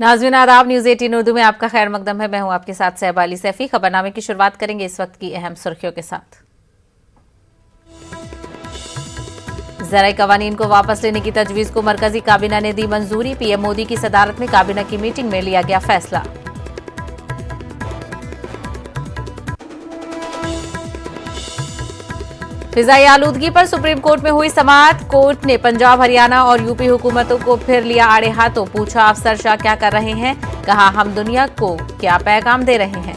नाज़रीन आदाब, न्यूज 18 उर्दू में आपका खैर मकदम है। मैं हूं आपके साथ सहबाली सैफी। खबरनामे की शुरुआत करेंगे इस वक्त की अहम सुर्खियों के साथ। ज़राई कवानीन को वापस लेने की तजवीज को मरकजी काबीना ने दी मंजूरी। पीएम मोदी की सदारत में काबीना की मीटिंग में लिया गया फैसला। फिजाई आलूदगी पर सुप्रीम कोर्ट में हुई समाअत। कोर्ट ने पंजाब, हरियाणा और यूपी हुकूमतों को फिर लिया आड़े हाथों। पूछा अफसर शाह क्या कर रहे हैं, कहा हम दुनिया को क्या पैगाम दे रहे हैं।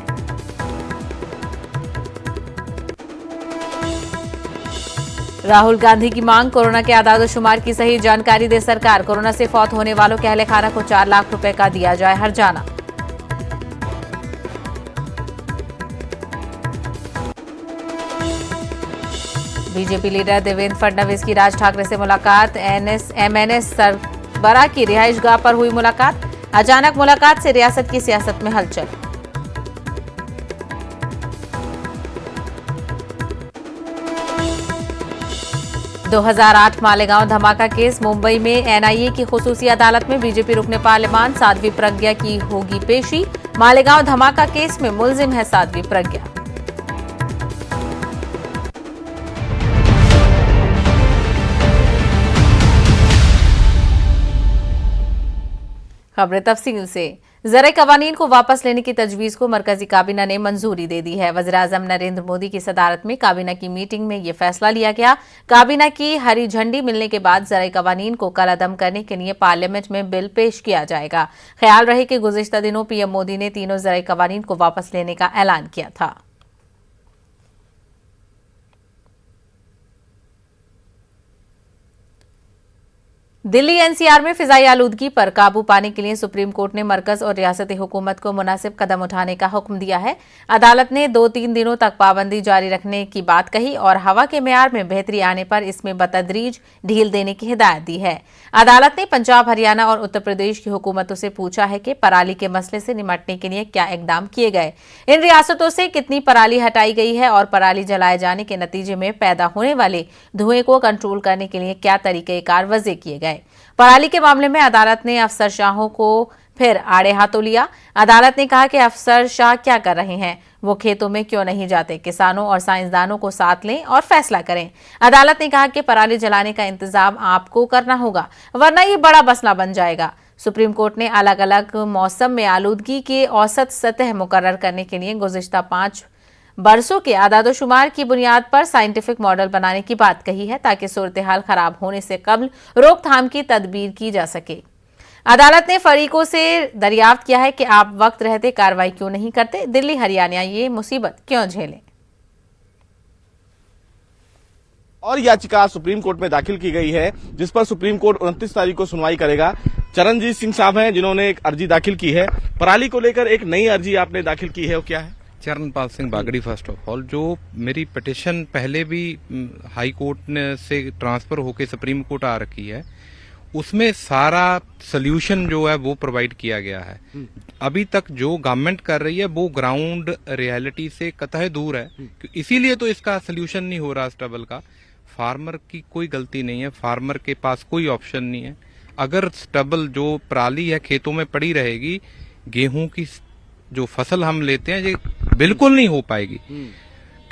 राहुल गांधी की मांग, कोरोना के आदाद-ओ-शुमार की सही जानकारी दे सरकार। कोरोना से फौत होने वालों के अहले खाना को 4 लाख रुपए का दिया जाए हर्जाना। बीजेपी लीडर देवेंद्र फडणवीस की राज ठाकरे से मुलाकात। एमएनएस सरबराह की रिहाइशगाह पर हुई मुलाकात। अचानक मुलाकात से रियासत की सियासत में हलचल। दो 2008 मालेगांव धमाका केस। मुंबई में एनआईए की खुसूसी अदालत में बीजेपी रुकने पार्लियामान साध्वी प्रज्ञा की होगी पेशी। मालेगांव धमाका केस में मुलजिम है साध्वी प्रज्ञा। खबरें तफसील से। ज़राई कवानीन को वापस लेने की तजवीज को मरकजी काबीना ने मंजूरी दे दी है। वज़ीर-ए-आज़म नरेंद्र मोदी की सदारत में काबीना की मीटिंग में यह फैसला लिया गया। काबीना की हरी झंडी मिलने के बाद ज़राई कवानीन को कलअदम करने के लिए पार्लियामेंट में बिल पेश किया जाएगा। ख्याल रहे कि गुज़िश्ता दिनों पीएम मोदी ने तीनों ज़राई कवानीन को वापस लेने का ऐलान किया था। दिल्ली एनसीआर में फिजाई आलूदगी पर काबू पाने के लिए सुप्रीम कोर्ट ने मरकज और रियासती हुकूमत को मुनासिब कदम उठाने का हुक्म दिया है। अदालत ने 2-3 दिनों तक पाबंदी जारी रखने की बात कही और हवा के मेयार में बेहतरी आने पर इसमें बतदरीज ढील देने की हिदायत दी है। अदालत ने पंजाब, हरियाणा और उत्तर प्रदेश की हुकूमतों से पूछा है कि पराली के मसले से निपटने के लिए क्या इकदाम किए गए, इन रियासतों से कितनी पराली हटाई गई है और पराली जलाए जाने के नतीजे में पैदा होने वाले धुएं को कंट्रोल करने के लिए क्या तरीकेकार वज़े किए गए। पराली के मामले में अदालत ने अफसरशाहों को फिर आड़े हाथों लिया। अदालत ने कहा कि अफसर शाह क्या कर रहे हैं, वो खेतों में क्यों नहीं जाते, किसानों और साइंसदानों को साथ लें और फैसला करें। अदालत ने कहा कि पराली जलाने का इंतजाम आपको करना होगा, वरना ये बड़ा मसला बन जाएगा। सुप्रीम कोर्ट ने अलग अलग मौसम में आलूदगी की औसत सतह मुकर्रर करने के लिए गुज़िश्ता 5 बरसों के आदाद-ओ-शुमार की बुनियाद पर साइंटिफिक मॉडल बनाने की बात कही है, ताकि सूरत-ए-हाल खराब होने से कबल रोकथाम की तदबीर की जा सके। अदालत ने फरीकों से दरियाफ्त किया है कि आप वक्त रहते कार्रवाई क्यों नहीं करते, दिल्ली, हरियाणा ये मुसीबत क्यों झेलें। और याचिका सुप्रीम कोर्ट में दाखिल की गई है, जिस पर सुप्रीम कोर्ट 29 तारीख को सुनवाई करेगा। चरणजीत सिंह साहब हैं जिन्होंने एक अर्जी दाखिल की है। पराली को लेकर एक नई अर्जी आपने दाखिल की है, वो क्या है? Charanpal Singh Bagri. First of all, जो मेरी पिटिशन पहले भी हाई कोर्ट से ट्रांसफर होकर सुप्रीम कोर्ट आ रखी है, उसमें सारा सोल्यूशन जो है वो प्रोवाइड किया गया है। अभी तक जो गवर्नमेंट कर रही है वो ग्राउंड रियलिटी से कतई दूर है, इसीलिए तो इसका सोल्यूशन नहीं हो रहा इस ट्रबल का। फार्मर की कोई गलती नहीं है, फार्मर के पास कोई ऑप्शन नहीं है। अगर स्टबल जो पराली है खेतों में पड़ी रहेगी, गेहूं की जो फसल हम लेते हैं ये बिल्कुल नहीं हो पाएगी।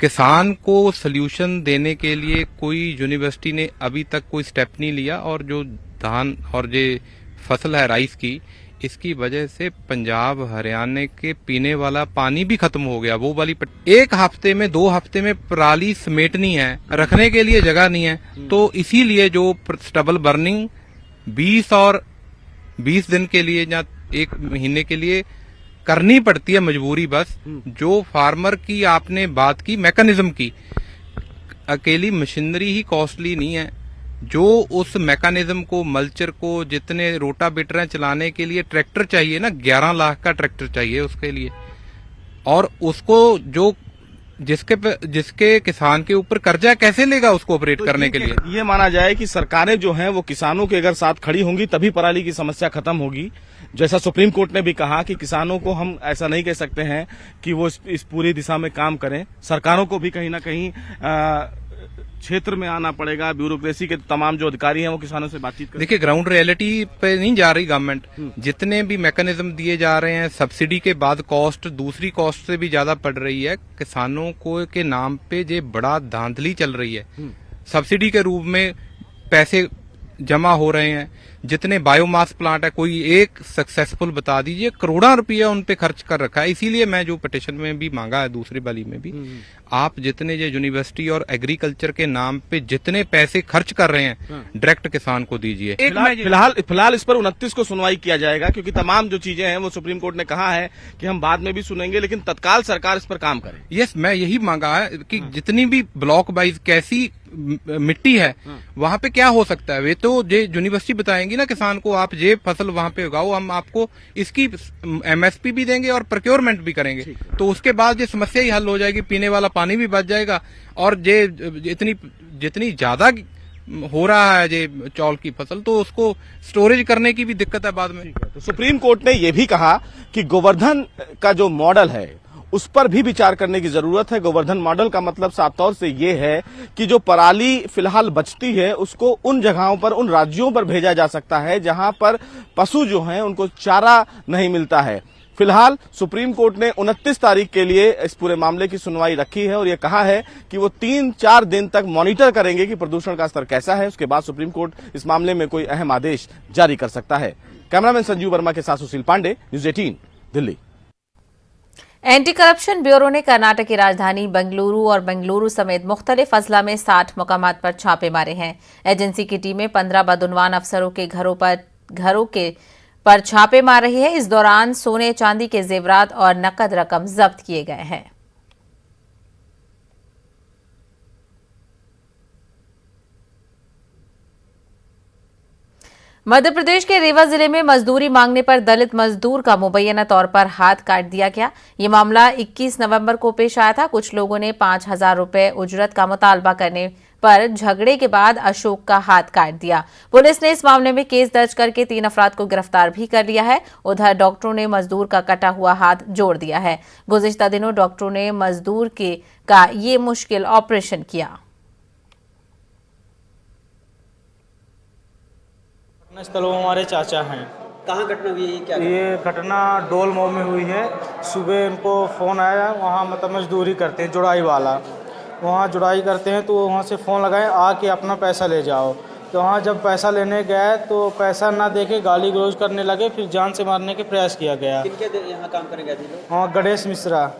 किसान को सल्यूशन देने के लिए कोई यूनिवर्सिटी ने अभी तक कोई स्टेप नहीं लिया, और जो धान और ये फसल है राइस की, इसकी वजह से पंजाब, हरियाणा के पीने वाला पानी भी खत्म हो गया। वो वाली एक हफ्ते में 2 हफ्ते में पराली समेटनी है, रखने के लिए जगह नहीं है, तो इसीलिए जो स्टबल बर्निंग 20 दिन के लिए या 1 महीने के लिए करनी पड़ती है, मजबूरी बस। जो फार्मर की आपने बात की मैकेनिज्म की, अकेली मशीनरी ही कॉस्टली नहीं है, जो उस मैकेनिज्म को, मल्चर को, जितने रोटावेटर चलाने के लिए ट्रैक्टर चाहिए ना, 11 लाख का ट्रैक्टर चाहिए उसके लिए, और उसको जो जिसके किसान के ऊपर कर्जा कैसे लेगा उसको ऑपरेट करने के लिए। ये माना जाए कि सरकारें जो हैं वो किसानों के अगर साथ खड़ी होंगी तभी पराली की समस्या खत्म होगी। जैसा सुप्रीम कोर्ट ने भी कहा कि किसानों को हम ऐसा नहीं कह सकते हैं कि वो इस पूरी दिशा में काम करें। सरकारों को भी कहीं ना कहीं क्षेत्र में आना पड़ेगा, ब्यूरोक्रेसी के तमाम जो अधिकारी हैं वो किसानों से बातचीत करें? देखिए, ग्राउंड रियलिटी पे नहीं जा रही गवर्नमेंट। जितने भी मैकेनिज्म दिए जा रहे हैं, सब्सिडी के बाद कॉस्ट दूसरी कॉस्ट से भी ज्यादा पड़ रही है। किसानों को के नाम पे जो बड़ा धांधली चल रही है, सब्सिडी के रूप में पैसे जमा हो रहे हैं। जितने बायोमास प्लांट है, कोई एक सक्सेसफुल बता दीजिए, करोड़ों रुपया उन पे खर्च कर रखा है। इसीलिए मैं जो पिटिशन में भी मांगा है, दूसरी वाली में भी, आप जितने जो यूनिवर्सिटी और एग्रीकल्चर के नाम पे जितने पैसे खर्च कर रहे हैं, डायरेक्ट किसान को दीजिए। फिलहाल इस पर 29 को सुनवाई किया जाएगा, क्योंकि तमाम जो चीजें हैं वो सुप्रीम कोर्ट ने कहा है कि हम बाद में भी सुनेंगे, लेकिन तत्काल सरकार इस पर काम करे। यस, मैं यही मांगा है कि जितनी भी ब्लॉक वाइज कैसी मिट्टी है, वहां पे क्या हो सकता है, वे तो जे यूनिवर्सिटी बताएंगी ना किसान को, आप ये फसल वहां पे उगाओ, हम आपको इसकी एमएसपी भी देंगे और प्रोक्योरमेंट भी करेंगे। तो उसके बाद ये समस्या ही हल हो जाएगी, पीने वाला पानी भी बच जाएगा। और ये जितनी ज्यादा हो रहा है ये चौल की फसल, तो उसको स्टोरेज करने की भी दिक्कत है बाद में। तो सुप्रीम कोर्ट ने यह भी कहा कि गोवर्धन का जो मॉडल है उस पर भी विचार करने की जरूरत है। गोवर्धन मॉडल का मतलब साफ तौर से ये है कि जो पराली फिलहाल बचती है उसको उन जगहों पर, उन राज्यों पर भेजा जा सकता है जहां पर पशु जो हैं उनको चारा नहीं मिलता है। फिलहाल सुप्रीम कोर्ट ने 29 तारीख के लिए इस पूरे मामले की सुनवाई रखी है और यह कहा है कि वो 3-4 दिन तक मॉनिटर करेंगे कि प्रदूषण का स्तर कैसा है। उसके बाद सुप्रीम कोर्ट इस मामले में कोई अहम आदेश जारी कर सकता है। कैमरामैन संजीव वर्मा के साथ Sushil Pandey, news 18 Delhi. Anti corruption bureau ने कर्नाटक की राजधानी बेंगलुरु और बेंगलुरु समेत मुख्तलिफ अजला में 60 मकामात पर छापे मारे हैं। एजेंसी की टीमें 15 बदउनवान अफसरों के घरों पर छापे मार रही है। इस दौरान सोने चांदी के जेवरात और नकद रकम जब्त किए गए हैं। मध्य प्रदेश के रीवा जिले में मजदूरी मांगने पर दलित मजदूर का मुबैना तौर पर हाथ काट दिया गया। ये मामला 21 नवंबर को पेश आया था। कुछ लोगों ने 5,000 रुपए उजरत का मुतालबा करने पर झगड़े के बाद अशोक का हाथ काट दिया। पुलिस ने इस मामले में केस दर्ज करके 3 अफराद को गिरफ्तार भी कर लिया है। उधर डॉक्टरों ने मजदूर का कटा हुआ हाथ जोड़ दिया है। गुज़िश्ता दिनों डॉक्टरों ने मजदूर का ये मुश्किल ऑपरेशन किया। स्थल वो हमारे चाचा हैं। कहाँ घटना हुई है? क्या ये घटना डोल मऊ में हुई है। सुबह इनको फ़ोन आया, वहाँ मतलब मजदूरी करते हैं, जुड़ाई वाला, वहाँ जुड़ाई करते हैं, तो वहाँ से फ़ोन लगाए आके अपना पैसा ले जाओ। तो वहाँ जब पैसा लेने गए तो पैसा ना देके गाली गलौज करने लगे, फिर जान से मारने के प्रयास किया गया। किनके यहाँ काम करने गए थे लोग? वहाँ गणेश मिश्रा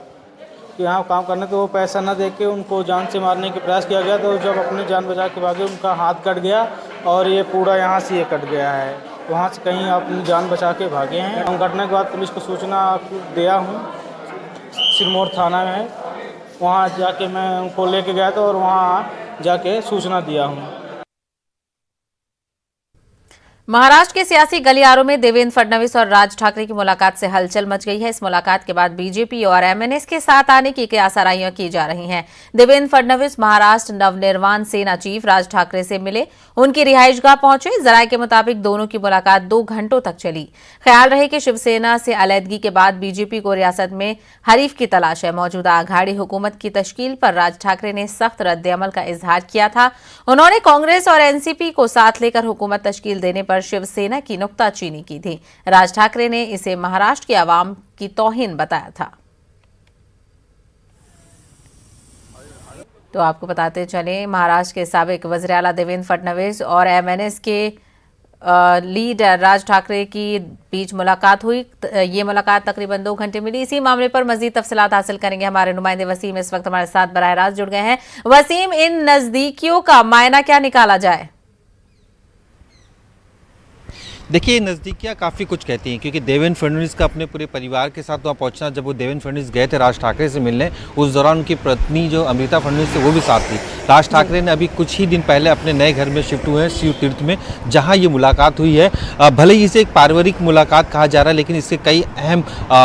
यहाँ काम करने, तो वो पैसा ना दे के उनको जान से मारने के प्रयास किया गया। तो जब अपनी जान बचा के भागे, उनका हाथ कट गया और ये पूरा यहाँ से ये कट गया है। वहाँ से कहीं अपनी जान बचा के भागे हैं। हम घटना के बाद पुलिस को सूचना दिया हूँ, सिरमौर थाना में। वहाँ जाके मैं उनको लेके गया था और वहाँ जाके सूचना दिया हूँ। महाराष्ट्र के सियासी गलियारों में देवेंद्र फडणवीस और राज ठाकरे की मुलाकात से हलचल मच गई है। इस मुलाकात के बाद बीजेपी और एमएनएस के साथ आने की आसाराइयां की जा रही हैं। देवेंद्र फडणवीस महाराष्ट्र नवनिर्माण सेना चीफ राज ठाकरे से मिले, उनकी रिहाइशगाह पहुंचे। जराये के मुताबिक दोनों की मुलाकात 2 घंटों तक चली। ख्याल रहे कि शिवसेना से अलहदगी के बाद बीजेपी को रियासत में हरीफ की तलाश है। मौजूदा आघाड़ी हुकूमत की तश्कील पर राज ठाकरे ने सख्त रद्द-ए-अमल का इजहार किया था। उन्होंने कांग्रेस और एनसीपी को साथ लेकर हुकूमत तश्कील देने पर शिवसेना की नुक्ताचीनी की थी। राज ठाकरे ने इसे महाराष्ट्र की आवाम की तौहीन बताया था। तो आपको बताते चले, महाराष्ट्र के साबिक वज़ीर आला देवेंद्र फडणवीस और एमएनएस के लीडर राज ठाकरे की बीच मुलाकात हुई। ये मुलाकात तकरीबन 2 घंटे मिली। इसी मामले पर मजीद तफसीलात हासिल करेंगे। हमारे नुमाइंदे वसीम इस वक्त हमारे साथ बराह रास्त जुड़ गए हैं। वसीम, इन नजदीकियों का मायना क्या निकाला जाए? देखिए, नज़दीकियाँ काफ़ी कुछ कहती हैं, क्योंकि देवेंद्र फडणवीस का अपने पूरे परिवार के साथ वहाँ पहुँचना, जब वो देवेंद्र फडणवीस गए थे राज ठाकरे से मिलने, उस दौरान उनकी पत्नी जो अमृता फडणवीस थी वो भी साथ थी। राज ठाकरे ने अभी कुछ ही दिन पहले अपने नए घर में शिफ्ट हुए हैं शिव तीर्थ में, जहाँ ये मुलाकात हुई है। भले ही इसे एक पारिवारिक मुलाकात कहा जा रहा है, लेकिन इससे कई अहम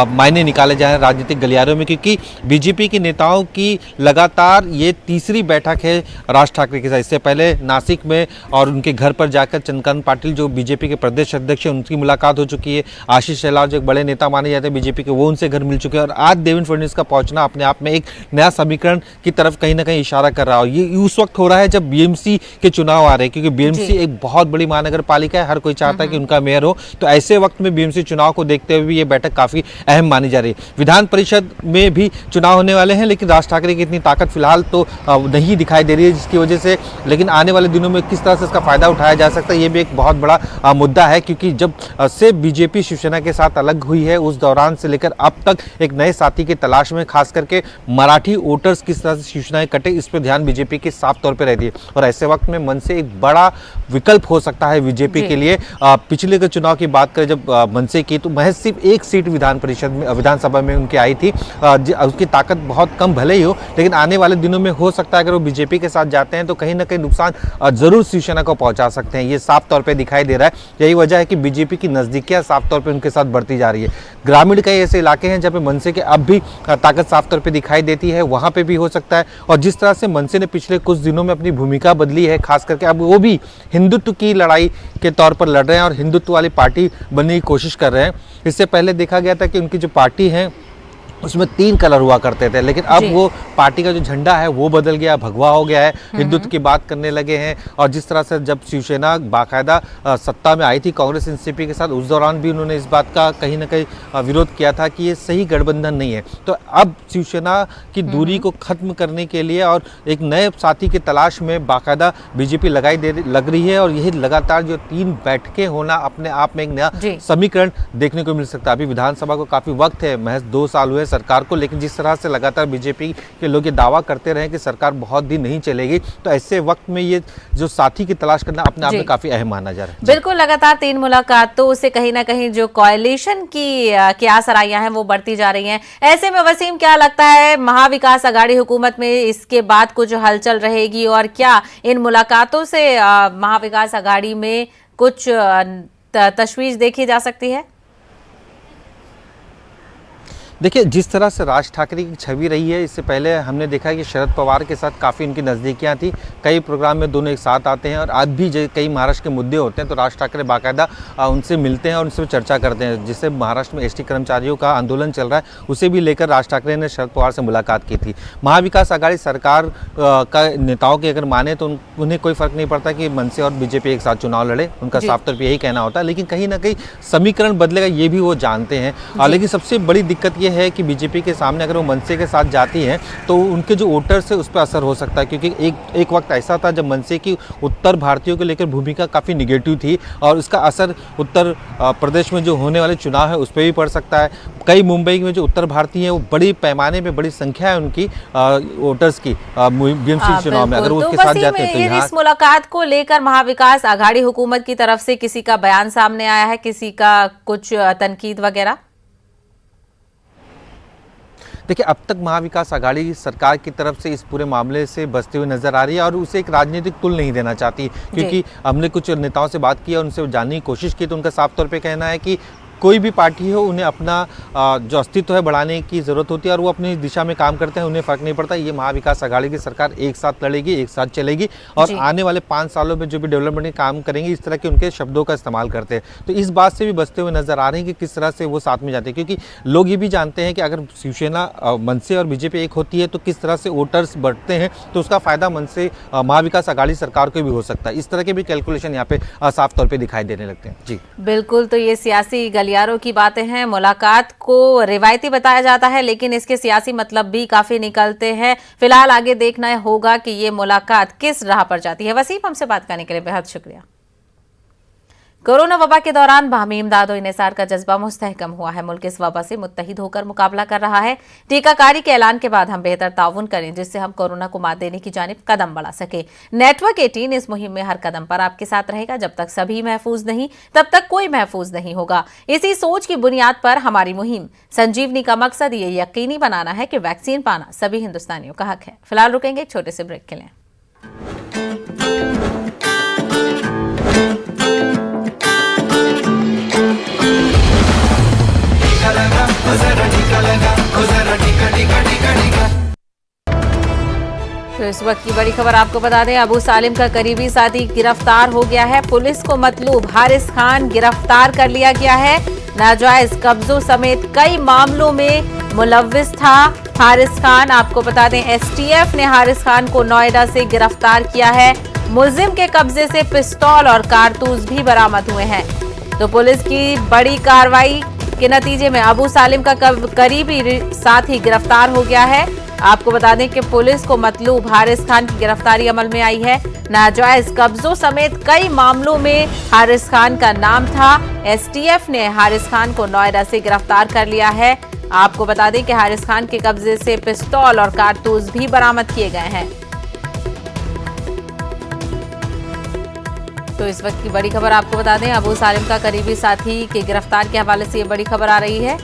मायने निकाले जा रहे हैं राजनीतिक गलियारों में, क्योंकि बीजेपी के नेताओं की लगातार ये तीसरी बैठक है राज ठाकरे के साथ। इससे पहले नासिक में और उनके घर पर जाकर चंद्रकांत पाटिल जो बीजेपी के प्रदेश प्रदेश अध्यक्ष है उनकी मुलाकात हो चुकी है। आशीष शेलार जो एक बड़े नेता माने जाते हैं बीजेपी के, वो उनसे घर मिल चुके हैं। और आज देवेंद्र फडणवीस का पहुंचना अपने आप में एक नया समीकरण की तरफ कहीं ना कहीं इशारा कर रहा हो। ये उस वक्त हो रहा है जब बीएमसी के चुनाव आ रहे हैं, क्योंकि बीएमसी एक बहुत बड़ी महानगर पालिका है, हर कोई चाहता है कि उनका मेयर हो। तो ऐसे वक्त में बीएमसी चुनाव को देखते हुए ये बैठक काफी अहम मानी जा रही है। विधान परिषद में भी चुनाव होने वाले हैं, लेकिन राज ठाकरे की इतनी ताकत फिलहाल तो नहीं दिखाई दे रही है, जिसकी वजह से लेकिन आने वाले दिनों में किस तरह से इसका फायदा उठाया जा सकता है, ये भी एक बहुत बड़ा मुद्दा है। क्योंकि जब से बीजेपी शिवसेना के साथ अलग हुई है, उस दौरान से लेकर अब तक एक नए साथी की तलाश में, खास करके मराठी वोटर्स किस तरह से शिवसेना कटे, इस पर ध्यान बीजेपी की साफ तौर पर रहती है। और ऐसे वक्त में मन से एक बड़ा विकल्प हो सकता है बीजेपी के लिए। पिछले के चुनाव की बात करें जब मन से की, तो महज सिर्फ एक सीट विधानसभा में उनकी आई थी। उसकी ताकत बहुत कम भले ही हो, लेकिन आने वाले दिनों में हो सकता है अगर वो बीजेपी के साथ जाते हैं तो कहीं ना कहीं नुकसान जरूर शिवसेना को पहुंचा सकते हैं। ये साफ तौर पे दिखाई दे रहा है। यही वजह है कि बीजेपी की नजदीकियां साफ तौर पे उनके साथ बढ़ती जा रही है। ग्रामीण कई ऐसे इलाके हैं जहाँ पे मनसे के अब भी ताकत साफ तौर पे दिखाई देती है, वहां पे भी हो सकता है। और जिस तरह से मनसे ने पिछले कुछ दिनों में अपनी भूमिका बदली है, खास करके अब वो भी हिंदुत्व की लड़ाई के तौर पर लड़ रहे हैं और हिंदुत्व वाली पार्टी बनने की कोशिश कर रहे हैं। इससे पहले देखा गया था कि उनकी जो पार्टी है उसमें 3 कलर हुआ करते थे, लेकिन अब वो पार्टी का जो झंडा है वो बदल गया, भगवा हो गया है, हिंदुत्व की बात करने लगे हैं। और जिस तरह से जब शिवसेना बाकायदा सत्ता में आई थी कांग्रेस एनसीपी के साथ, उस दौरान भी उन्होंने इस बात का कहीं ना कहीं विरोध किया था कि ये सही गठबंधन नहीं है। तो अब शिवसेना की दूरी को खत्म करने के लिए और एक नए साथी की तलाश में बाकायदा बीजेपी लग रही है। और यही लगातार जो 3 बैठकें होना अपने आप में एक नया समीकरण देखने को मिल सकता है। अभी विधानसभा को काफी वक्त है, महज 2 साल हुए सरकार को, लेकिन जिस तरह से लगातार बीजेपी के लोग ये दावा करते रहे कि सरकार बहुत दिन नहीं चलेगी, तो ऐसे वक्त में ये जो साथी की तलाश करना अपने आप में काफी अहम माना जा रहा है। बिल्कुल, लगातार 3 मुलाकातों से कहीं ना कहीं जो कोalition की आसराइयां हैं वो बढ़ती जा रही हैं। ऐसे में वसीम, क्या लगता है महाविकास आघाड़ी हुकूमत में इसके बाद कुछ हलचल रहेगी और क्या इन मुलाकातों से महाविकास आघाड़ी में कुछ तशवीश देखी जा सकती है? देखिए, जिस तरह से राज ठाकरे की छवि रही है, इससे पहले हमने देखा है कि शरद पवार के साथ काफ़ी उनकी नज़दीकियाँ थी। कई प्रोग्राम में दोनों एक साथ आते हैं और आज भी कई महाराष्ट्र के मुद्दे होते हैं तो राज ठाकरे बाकायदा उनसे मिलते हैं और उनसे चर्चा करते हैं। जिससे महाराष्ट्र में एसटी कर्मचारियों का आंदोलन चल रहा है, उसे भी लेकर राज ठाकरे ने शरद पवार से मुलाकात की थी। महाविकास आघाड़ी सरकार का नेताओं की अगर माने तो उन्हें कोई फ़र्क नहीं पड़ता कि मनसे और बीजेपी एक साथ चुनाव लड़े, उनका साफ तौर पर यही कहना होता है। लेकिन कहीं ना कहीं समीकरण बदलेगा ये भी वो जानते हैं। लेकिन सबसे बड़ी दिक्कत ये है कि बीजेपी के सामने अगर वो मनसे के साथ जाती हैं तो उनके जो वोटर्स है उस पर असर हो सकता है। क्योंकि एक वक्त ऐसा था जब मनसे की उत्तर भारतीयों को लेकर भूमिका काफ़ी निगेटिव थी और इसका असर उत्तर प्रदेश में जो होने वाले चुनाव है उस पर भी पड़ सकता है। कई मुंबई में जो उत्तर भारतीय हैं वो बड़ी पैमाने में बड़ी संख्या है उनकी वोटर्स की बीएमसी चुनाव में, अगर वो उसके साथ जाते हैं तो यहाँ इस मुलाकात को लेकर महाविकास आघाड़ी हुकूमत की तरफ से किसी का बयान सामने आया है, किसी का कुछ तनकीद वगैरह? देखिए, अब तक महाविकास आघाड़ी सरकार की तरफ से इस पूरे मामले से बचते हुए नजर आ रही है और उसे एक राजनीतिक तुल नहीं देना चाहती। क्योंकि हमने कुछ नेताओं से बात की और उनसे जानने की कोशिश की तो उनका साफ तौर पे कहना है कि कोई भी पार्टी हो उन्हें अपना जो अस्तित्व है बढ़ाने की ज़रूरत होती है और वो अपनी दिशा में काम करते हैं, उन्हें फ़र्क नहीं पड़ता। ये महाविकास आघाड़ी की सरकार एक साथ लड़ेगी, एक साथ चलेगी और आने वाले 5 सालों में जो भी डेवलपमेंट के काम करेंगे, इस तरह के उनके शब्दों का इस्तेमाल करते हैं। तो इस बात से भी बचते हुए नजर आ रहे हैं कि किस तरह से वो साथ में जाते हैं। क्योंकि लोग ये भी जानते हैं कि अगर शिवसेना मनसे और बीजेपी एक होती है तो किस तरह से वोटर्स बढ़ते हैं, तो उसका फायदा मनसे महाविकास आघाड़ी सरकार को भी हो सकता है। इस तरह के भी कैलकुलेशन यहाँ पे साफ तौर पर दिखाई देने लगते हैं। जी बिल्कुल, तो ये सियासी गलियारों की बातें हैं। मुलाकात को रिवायती बताया जाता है लेकिन इसके सियासी मतलब भी काफी निकलते हैं। फिलहाल आगे देखना होगा कि ये मुलाकात किस राह पर जाती है। वसीम, हमसे बात करने के लिए बेहद शुक्रिया। कोरोना वबा के दौरान बाहमी इमदाद और इन्हिसार का जज्बा मुस्तहकम हुआ है। मुल्क इस वबा से मुत्तहिद होकर मुकाबला कर रहा है। टीकाकारी के ऐलान के बाद हम बेहतर ताउन करें जिससे हम कोरोना को मात देने की जानिब कदम बढ़ा सके। नेटवर्क 18 इस मुहिम में हर कदम पर आपके साथ रहेगा। जब तक सभी महफूज नहीं तब तक कोई महफूज नहीं होगा। इसी सोच की बुनियाद पर हमारी मुहिम संजीवनी का मकसद ये यकीनी बनाना है कि वैक्सीन पाना सभी हिंदुस्तानियों का हक है। फिलहाल रुकेंगे एक छोटे से ब्रेक के लिए। तो इस वक्त की बड़ी खबर आपको बता दें, अबू सालिम का करीबी साथी गिरफ्तार हो गया है। पुलिस को मतलूब हारिस खान गिरफ्तार कर लिया गया है। नाजायज कब्जों समेत कई मामलों में मुलव्विस था हारिस खान। आपको बता दें, एसटीएफ ने हारिस खान को नोएडा से गिरफ्तार किया है। मुलजिम के कब्जे से पिस्तौल और कारतूस भी बरामद हुए हैं। तो पुलिस की बड़ी कार्रवाई के नतीजे में अबू सालिम का करीबी साथी गिरफ्तार हो गया है। आपको बता दें कि पुलिस को मतलूब हारिस खान की गिरफ्तारी अमल में आई है। नाजायज कब्जों समेत कई मामलों में हारिस खान का नाम था। एसटीएफ ने हारिस खान को नोएडा से गिरफ्तार कर लिया है। आपको बता दें कि हारिस खान के कब्जे से पिस्तौल और कारतूस भी बरामद किए गए हैं। तो इस वक्त की बड़ी खबर आपको बता दें, अबू सालिम का करीबी साथी के गिरफ्तार के हवाले से ये बड़ी खबर आ रही है।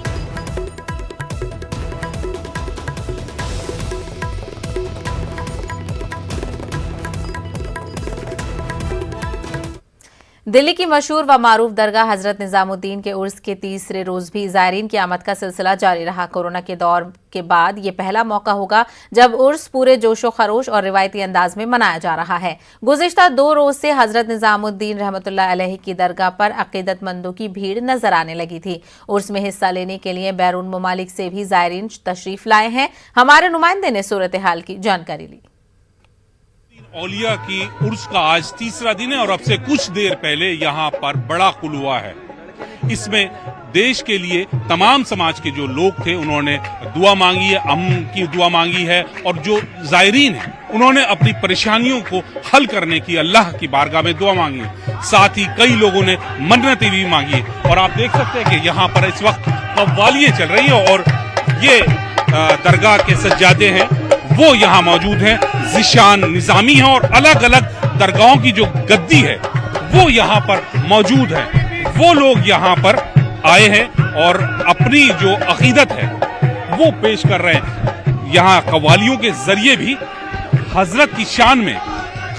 दिल्ली की मशहूर व मारूफ दरगाह हजरत निजामुद्दीन के उर्स के तीसरे रोज भी ज़ायरीन की आमद का सिलसिला जारी रहा। कोरोना के दौर के बाद ये पहला मौका होगा जब उर्स पूरे जोशो खरोश और रिवायती अंदाज में मनाया जा रहा है। गुज़िश्ता 2 रोज से हजरत निजामुद्दीन रहमतुल्लाह अलैहि की दरगाह पर अकीदतमंदों की भीड़ नजर आने लगी थी। उर्स में हिस्सा लेने के लिए बैरून ममालिक से भी ज़ायरीन तशरीफ लाए हैं। हमारे नुमाइंदे ने सूरत हाल की जानकारी ली। औलिया की उर्स का आज तीसरा दिन है और अब से कुछ देर पहले यहाँ पर बड़ा खुलवा है। इसमें देश के लिए तमाम समाज के जो लोग थे उन्होंने दुआ मांगी है, अमन की दुआ मांगी है, और जो ज़ायरीन हैं उन्होंने अपनी परेशानियों को हल करने की अल्लाह की बारगाह में दुआ मांगी है। साथ ही कई लोगों ने मन्नतें भी मांगी है। और आप देख सकते हैं कि यहाँ पर इस वक्त कव्वालियां चल रही है और ये दरगाह के सज्जादे हैं वो यहाँ मौजूद हैं। जिशान निजामी है और अलग अलग दरगाहों की जो गद्दी है वो यहाँ पर मौजूद है। वो लोग यहाँ पर आए हैं और अपनी जो अकीदत है वो पेश कर रहे हैं। यहाँ कव्वालियों के जरिए भी हजरत की शान में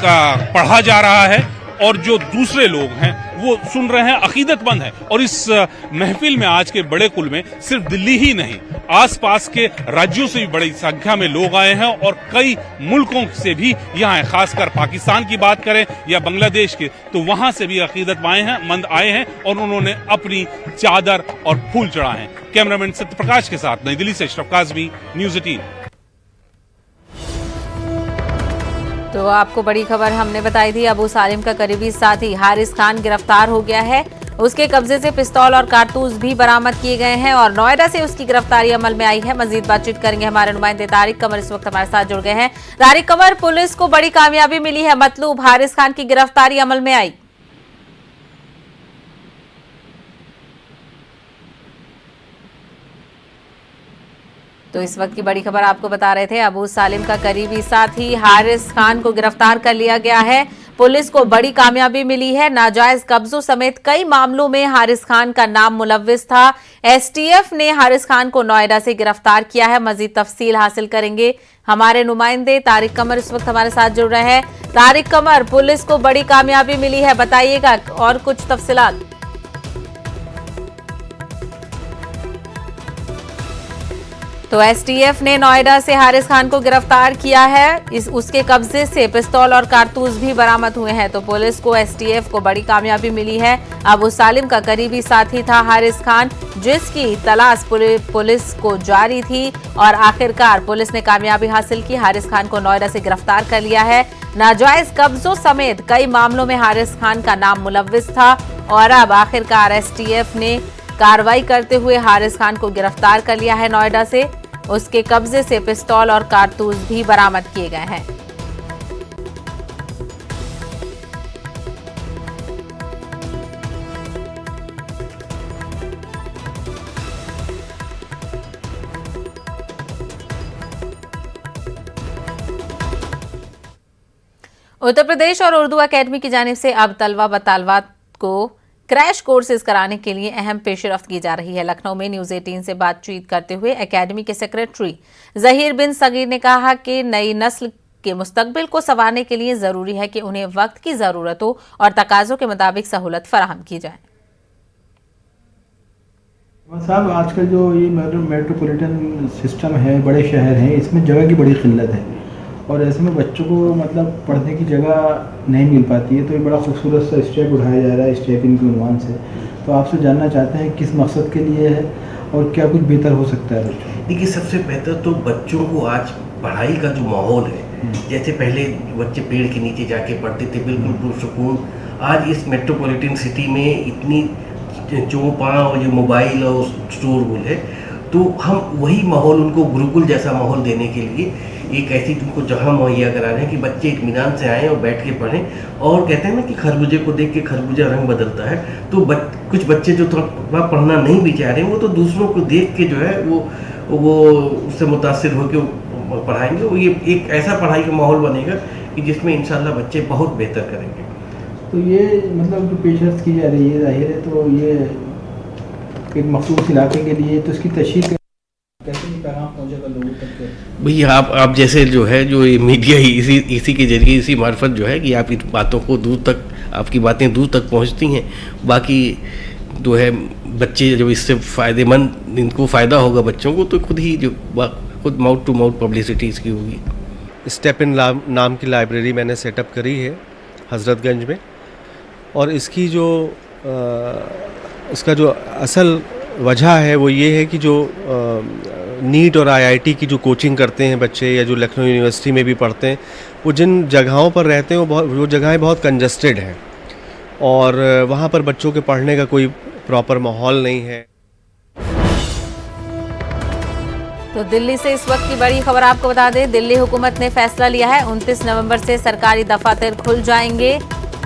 पढ़ा जा रहा है और जो दूसरे लोग हैं वो सुन रहे हैं, अकीदतमंद हैं। और इस महफिल में आज के बड़े कुल में सिर्फ दिल्ली ही नहीं, आसपास के राज्यों से भी बड़ी संख्या में लोग आए हैं और कई मुल्कों से भी यहाँ हैं। खासकर पाकिस्तान की बात करें या बांग्लादेश के, तो वहां से भी अकीदतमंद आए हैं और उन्होंने अपनी चादर और फूल चढ़ाए हैं। कैमरामैन सत्यप्रकाश के साथ नई दिल्ली से अशरफ काज़मी, न्यूज़ 18। तो आपको बड़ी खबर हमने बताई थी, अबू सालिम का करीबी साथी हारिस खान गिरफ्तार हो गया है। उसके कब्जे से पिस्तौल और कारतूस भी बरामद किए गए हैं और नोएडा से उसकी गिरफ्तारी अमल में आई है। मजीद बातचीत करेंगे हमारे नुमाइंदे तारिक कमर इस वक्त हमारे साथ जुड़ गए हैं। तारिक कमर, पुलिस को बड़ी कामयाबी मिली है, मतलूब हारिस खान की गिरफ्तारी अमल में आई। तो इस वक्त की बड़ी खबर आपको बता रहे थे, अबू सालिम का करीबी साथी हारिस खान को गिरफ्तार कर लिया गया है। पुलिस को बड़ी कामयाबी मिली है। नाजायज कब्जों समेत कई मामलों में हारिस खान का नाम मुलव्विस था। एसटीएफ ने हारिस खान को नोएडा से गिरफ्तार किया है। मजीद तफसील हासिल करेंगे हमारे नुमाइंदे तारिक कमर इस वक्त हमारे साथ जुड़ रहे हैं। तारिक कमर, पुलिस को बड़ी कामयाबी मिली है, बताइएगा और कुछ तफसीलात। तो एसटीएफ ने नोएडा से हारिस खान को गिरफ्तार किया है। उसके कब्जे से पिस्तौल और कारतूस भी बरामद हुए हैं। तो पुलिस को एसटीएफ को बड़ी कामयाबी मिली है। अबू सालिम का करीबी साथी था हारिस खान, जिसकी तलाश पुलिस को जारी थी और आखिरकार पुलिस ने कामयाबी हासिल की। हारिस खान को नोएडा से गिरफ्तार कर लिया है। नाजायज कब्जों समेत कई मामलों में हारिस खान का नाम मुलव्विस था और अब आखिरकार एसटीएफ ने कार्रवाई करते हुए हारिस खान को गिरफ्तार कर लिया है। नोएडा से उसके कब्जे से पिस्तौल और कारतूस भी बरामद किए गए हैं। उत्तर प्रदेश और उर्दू एकेडमी की जानिब से अब तलवा व तालवात को क्रैश कोर्सेज कराने के लिए अहम पेशरफ्त की जा रही है। लखनऊ में न्यूज़ 18 से बातचीत करते हुए एकेडमी के सेक्रेटरी ज़हीर बिन सगीर ने कहा कि नई नस्ल के मुस्तकबिल को संवारने के लिए ज़रूरी है कि उन्हें वक्त की ज़रूरतों और तकाज़ों के मुताबिक सहूलत फराहम की जाए। साहब, आजकल जो ये मेट्रोपॉलिटन सिस्टम है, बड़े शहर हैं, इसमें जगह की बड़ी किल्लत है और ऐसे में बच्चों को मतलब पढ़ने की जगह नहीं मिल पाती है। तो ये बड़ा खूबसूरत सा स्टेप उठाया जा रहा है स्टेप इन के उन्वान से। तो आपसे जानना चाहते हैं किस मकसद के लिए है और क्या कुछ बेहतर हो सकता है बच्चों। देखिए, सबसे बेहतर तो बच्चों को आज पढ़ाई का जो माहौल है, जैसे पहले बच्चे पेड़ के नीचे जाके पढ़ते थे बिल्कुल पुरसुकून, आज इस मेट्रोपॉलिटन सिटी में इतनी चौपां और ये मोबाइल और शोरगुल है, तो हम वही माहौल उनको गुरुकुल जैसा माहौल देने के लिए एक ऐसी उनको जगह मुहैया करा रहे हैं कि बच्चे इत्मीनान से आएँ और बैठ के पढ़ें। और कहते हैं ना कि खरबूजे को देख के खरबूजा रंग बदलता है, तो कुछ बच्चे जो थोड़ा पढ़ना नहीं भी चाह रहे हैं वो तो दूसरों को देख के जो है वो उससे मुतासिर होकर पढ़ाएंगे। वो ये एक ऐसा पढ़ाई का माहौल बनेगा कि जिसमें इंशाल्लाह बच्चे बहुत बेहतर करेंगे। तो ये मतलब जो पेशरत की जा रही है जाहिर है, तो ये एक मखसूस इलाके के लिए, तो इसकी तशहीर कैसे ये पैगाम पहुँचेगा लोगों तक? भैया आप जैसे जो है जो ये मीडिया ही इसी के जरिए इसी मार्फत जो है कि आप इस बातों को दूर तक, आपकी बातें दूर तक पहुंचती हैं। बाकी जो है बच्चे जब इससे फ़ायदेमंद, इनको फ़ायदा होगा बच्चों को, तो खुद माउथ टू माउथ पब्लिसिटी इसकी होगी। स्टेप इन नाम की लाइब्रेरी मैंने सेटअप करी है हज़रतगंज में, और इसकी जो इसका जो असल वजह है वो ये है कि जो नीट और आईआईटी की जो कोचिंग करते हैं बच्चे, या जो लखनऊ यूनिवर्सिटी में भी पढ़ते हैं, वो जिन जगहों पर रहते हैं वो जगहें बहुत कंजस्टेड हैं और वहाँ पर बच्चों के पढ़ने का कोई प्रॉपर माहौल नहीं है। तो दिल्ली से इस वक्त की बड़ी खबर आपको बता दें, दिल्ली हुकूमत ने फैसला लिया है 29 नवंबर से सरकारी दफातर खुल जाएंगे।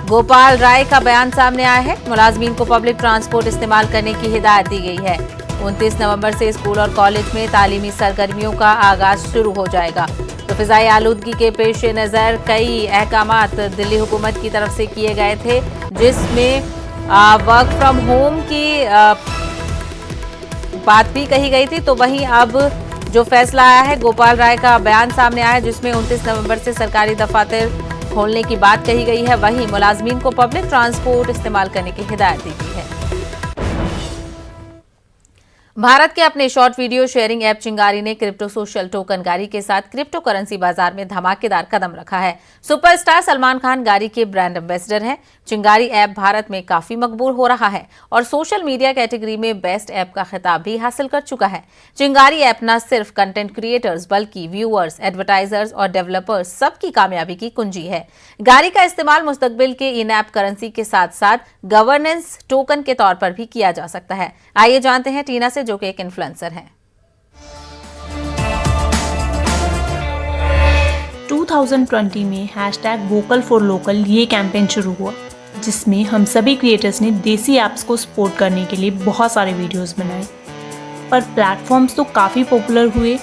गोपाल राय का बयान सामने आया है। मुलाजमीन को पब्लिक ट्रांसपोर्ट इस्तेमाल करने की हिदायत दी गई है। 29 नवंबर से स्कूल और कॉलेज में तालीमी सरगर्मियों का आगाज शुरू हो जाएगा। तो फिजाई आलूदगी के पेश नज़र कई अहकामात दिल्ली हुकूमत की तरफ से किए गए थे, जिसमें वर्क फ्रॉम होम की बात भी कही गई थी। तो वहीं अब जो फैसला आया है, गोपाल राय का बयान सामने आया है जिसमें 29 नवंबर से सरकारी दफातर खोलने की बात कही गई है। वहीं मुलाजमीन को पब्लिक ट्रांसपोर्ट इस्तेमाल करने की हिदायत दी गई है। भारत के अपने शॉर्ट वीडियो शेयरिंग ऐप चिंगारी ने क्रिप्टो सोशल टोकन गारी के साथ क्रिप्टो करेंसी बाजार में धमाकेदार कदम रखा है। सुपरस्टार सलमान खान गारी के ब्रांड एम्बेसडर हैं। चिंगारी ऐप भारत में काफी मकबूल हो रहा है और सोशल मीडिया कैटेगरी में बेस्ट ऐप का खिताब भी हासिल कर चुका है। चिंगारी ऐप न सिर्फ कंटेंट क्रिएटर्स बल्कि व्यूअर्स, एडवर्टाइजर्स और डेवलपर्स सबकी कामयाबी की कुंजी है। गारी का इस्तेमाल मुस्तकबिल के इन ऐप करेंसी के साथ साथ गवर्नेंस टोकन के तौर पर भी किया जा सकता है। आइए जानते हैं टीना से, जो कि एक इन्फ्लुएंसर हैं। 2020 में #वोकल फॉर लोकल ये कैंपेन शुरू हुआ, जिसमें हम सभी क्रिएटर्स ने देसी ऐप्स को सपोर्ट करने के लिए बहुत सारे वीडियोस बनाए। पर प्लेटफॉर्म्स तो काफ़ी पॉपुलर हुए।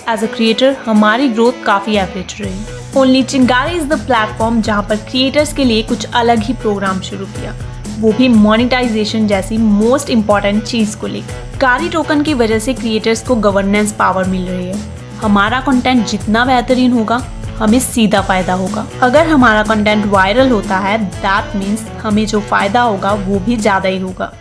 एज अ क्रिएटर हमारी ग्रोथ काफ़ी एवरेज रही। ओनली चिंगारी इज़ द प्लेटफॉर्म जहाँ पर क्रिएटर्स के लिए कुछ अलग ही प्रोग्राम शुरू किया, वो भी मोनेटाइजेशन जैसी मोस्ट इम्पॉर्टेंट चीज़ को लेकर। गारी टोकन की वजह से क्रिएटर्स को गवर्नेंस पावर मिल रही है। हमारा कंटेंट जितना बेहतरीन होगा, हमें सीधा फ़ायदा होगा। अगर हमारा कंटेंट वायरल होता है, दैट मीन्स हमें जो फ़ायदा होगा वो भी ज़्यादा ही होगा।